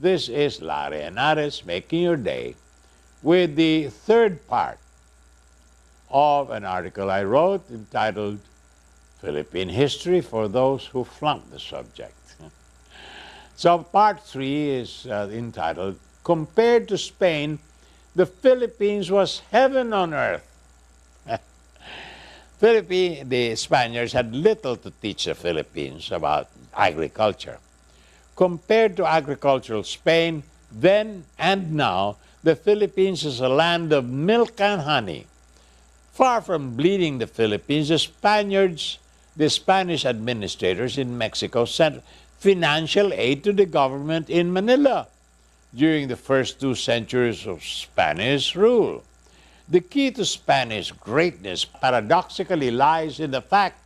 This is Larry Henares making your day with the third part of an article I wrote entitled Philippine History for Those Who Flunked the Subject. So part 3 is entitled Compared to Spain, the Philippines was heaven on earth. The Spaniards had little to teach the Philippines about agriculture. Compared to agricultural Spain, then and now, the Philippines is a land of milk and honey. Far from bleeding the Philippines, the Spanish administrators in Mexico sent financial aid to the government in Manila during the first 2 centuries of Spanish rule. The key to Spanish greatness paradoxically lies in the fact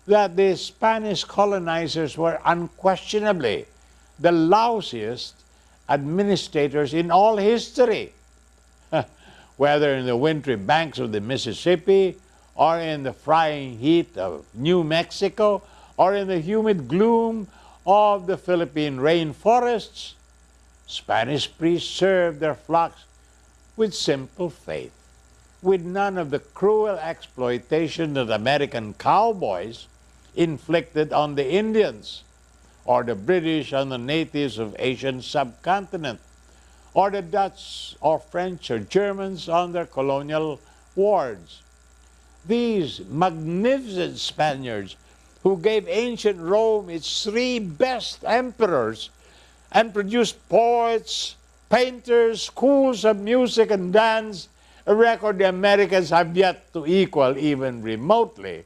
that the Spanish colonizers were unquestionably the lousiest administrators in all history, whether in the wintry banks of the Mississippi, or in the frying heat of New Mexico, or in the humid gloom of the Philippine rainforests. Spanish priests served their flocks with simple faith, with none of the cruel exploitation that American cowboys inflicted on the Indians, or the British on the natives of Asian subcontinent, or the Dutch or French or Germans on their colonial wards. These magnificent Spaniards who gave ancient Rome its 3 best emperors and produced poets, painters, schools of music and dance, a record the Americans have yet to equal even remotely,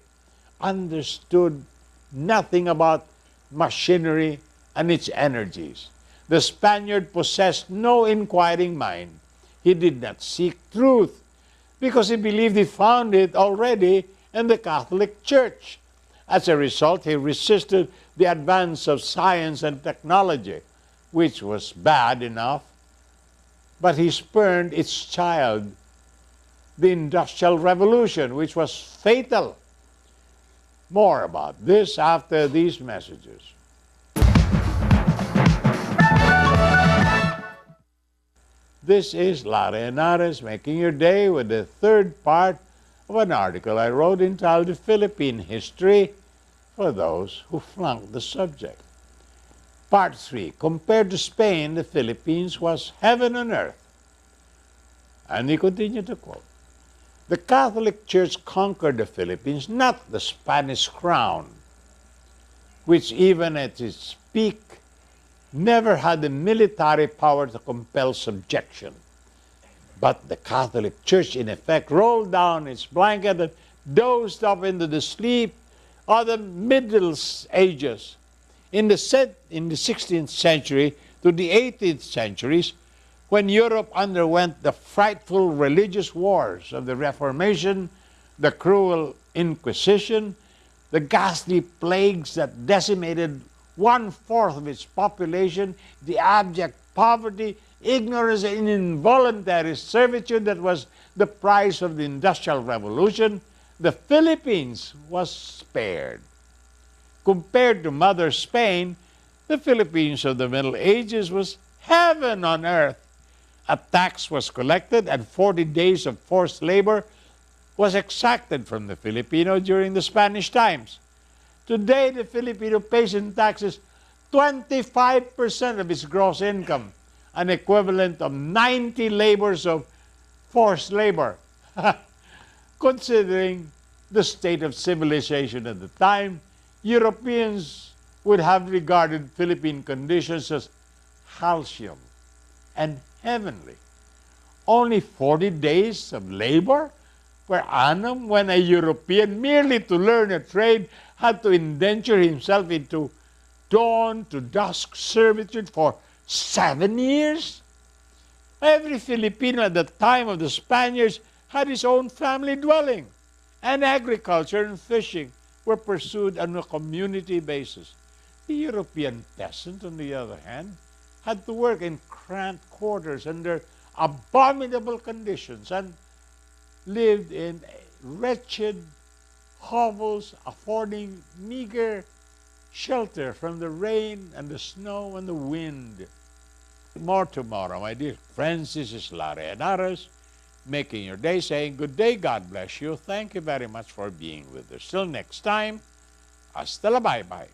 understood nothing about machinery and its energies. The Spaniard possessed no inquiring mind. He did not seek truth because he believed he found it already in the Catholic Church. As a result, he resisted the advance of science and technology, which was bad enough, but he spurned its child, the Industrial Revolution, which was fatal. More about this after these messages. This is Larry Henares making your day with the third part of an article I wrote entitled Philippine History for Those Who Flunked the Subject. Part 3. Compared to Spain, the Philippines was heaven on earth. And he continued to quote, the Catholic Church conquered the Philippines, not the Spanish crown, which even at its peak never had the military power to compel subjection. But the Catholic Church, in effect, rolled down its blanket and dozed off into the sleep of the Middle Ages. In the 16th century to the 18th centuries, when Europe underwent the frightful religious wars of the Reformation, the cruel Inquisition, the ghastly plagues that decimated 1/4 of its population, the abject poverty, ignorance, and involuntary servitude that was the price of the Industrial Revolution, the Philippines was spared. Compared to Mother Spain, the Philippines of the Middle Ages was heaven on earth. A tax was collected and 40 days of forced labor was exacted from the Filipino during the Spanish times. Today, the Filipino pays in taxes 25% of its gross income, an equivalent of 90 labors of forced labor. Considering the state of civilization at the time, Europeans would have regarded Philippine conditions as halcyon and heavenly. Only 40 days of labor per annum when a European, merely to learn a trade, had to indenture himself into dawn to dusk servitude for 7 years? Every Filipino at the time of the Spaniards had his own family dwelling, and agriculture and fishing were pursued on a community basis. The European peasant, on the other hand, had to work in cramped quarters under abominable conditions and lived in wretched hovels affording meager shelter from the rain and the snow and the wind. More tomorrow, my dear friends. This is Larry Anaras, making your day, saying good day, God bless you. Thank you very much for being with us. Till next time, hasta la bye-bye.